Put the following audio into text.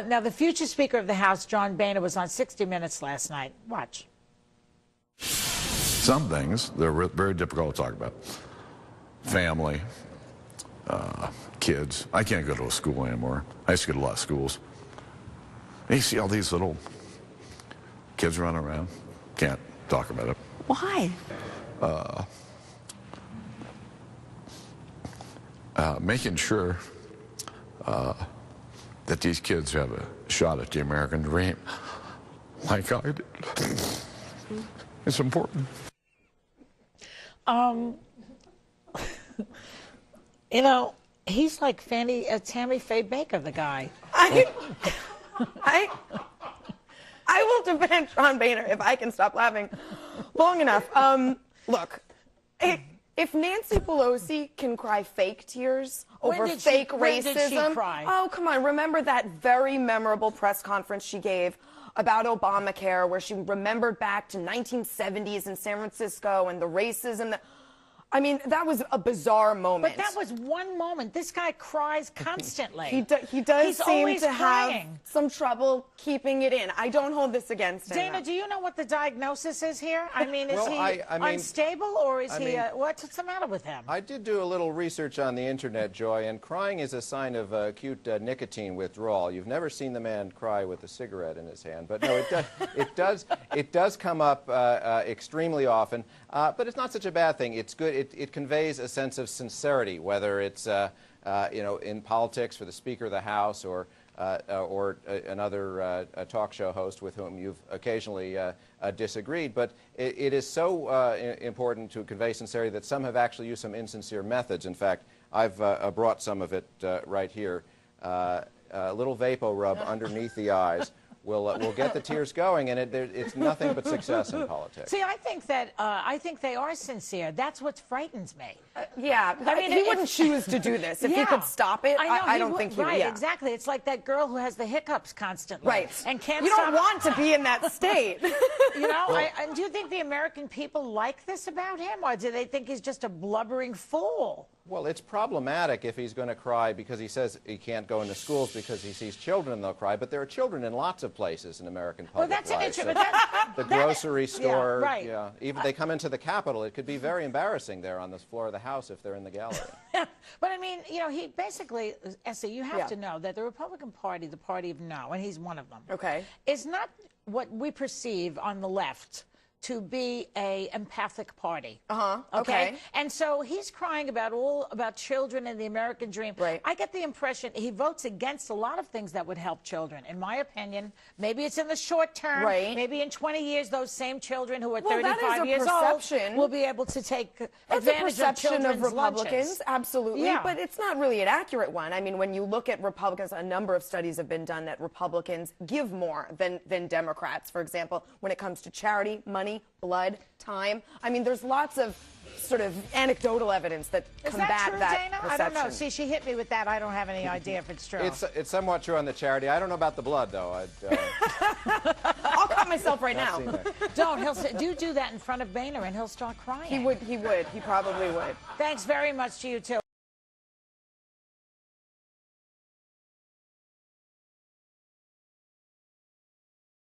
Now, the future Speaker of the House, John Boehner, was on 60 Minutes last night. Watch. Some things, they're very difficult to talk about. Family, kids. I can't go to a school anymore. I used to go to a lot of schools. And you see all these little kids running around. Can't talk about it. Why? Making sure that these kids have a shot at the American dream, like I did. It's important. You know, he's like Tammy Faye Baker, the guy. I will defend John Boehner if I can stop laughing long enough. Look, if Nancy Pelosi can cry fake tears over fake racism, when did she cry? Oh, come on. Remember that very memorable press conference she gave about Obamacare, where she remembered back to 1970s in San Francisco and the racism that... I mean, that was a bizarre moment. But that was one moment. This guy cries constantly. He does He's seem to crying. have some trouble keeping it in. I don't hold this against him. Dana, do you know what the diagnosis is here? I mean, is Well, he unstable, or is he... what's the matter with him? I did do a little research on the internet, Joy, and crying is a sign of acute nicotine withdrawal. You've never seen the man cry with a cigarette in his hand, but no, it does come up extremely often. But it's not such a bad thing. It's good. It conveys a sense of sincerity, whether it's you know, in politics for the Speaker of the House or another talk show host with whom you've occasionally disagreed. But it is so important to convey sincerity that some have actually used some insincere methods. In fact, I've brought some of it right here. A little Vapo rub underneath the eyes will get the tears going, and it's nothing but success in politics. See, I think they are sincere. That's what frightens me. Yeah, I mean, he wouldn't choose to do this. If he could stop it, I don't think he would. Right, exactly. It's like that girl who has the hiccups constantly. Right. And can't You don't want to be in that state. You know, and do you think the American people like this about him, or do they think he's just a blubbering fool? Well, it's problematic if he's going to cry because he says he can't go into schools because he sees children and they'll cry. But there are children in lots of places in American public life. Well, that's an issue. The grocery store. Yeah, right. Yeah, even they come into the Capitol. It could be very embarrassing there on the floor of the House if they're in the gallery. But I mean, you know, he basically, Essie, you have to know that the Republican Party, the party of no, and he's one of them. Okay. Is not what we perceive on the left to be a empathic party. Okay. And so he's crying about children and the American dream. Right. I get the impression he votes against a lot of things that would help children. In my opinion, maybe it's in the short term. Right. Maybe in 20 years, those same children who are Well, 35 years old will be able to take advantage of children's Republicans, lunches. absolutely. Yeah. But it's not really an accurate one. I mean, when you look at Republicans, a number of studies have been done that Republicans give more than Democrats, for example, when it comes to charity, money, blood, time. I mean, there's lots of sort of anecdotal evidence that combat that true, Dana? perception. I don't know. See, she hit me with that. I don't have any idea if it's true. It's somewhat true on the charity. I don't know about the blood, though. I'll cut myself right now. Don't. He'll do that in front of Boehner, and he'll start crying. He would. He probably would. Thanks very much to you, too.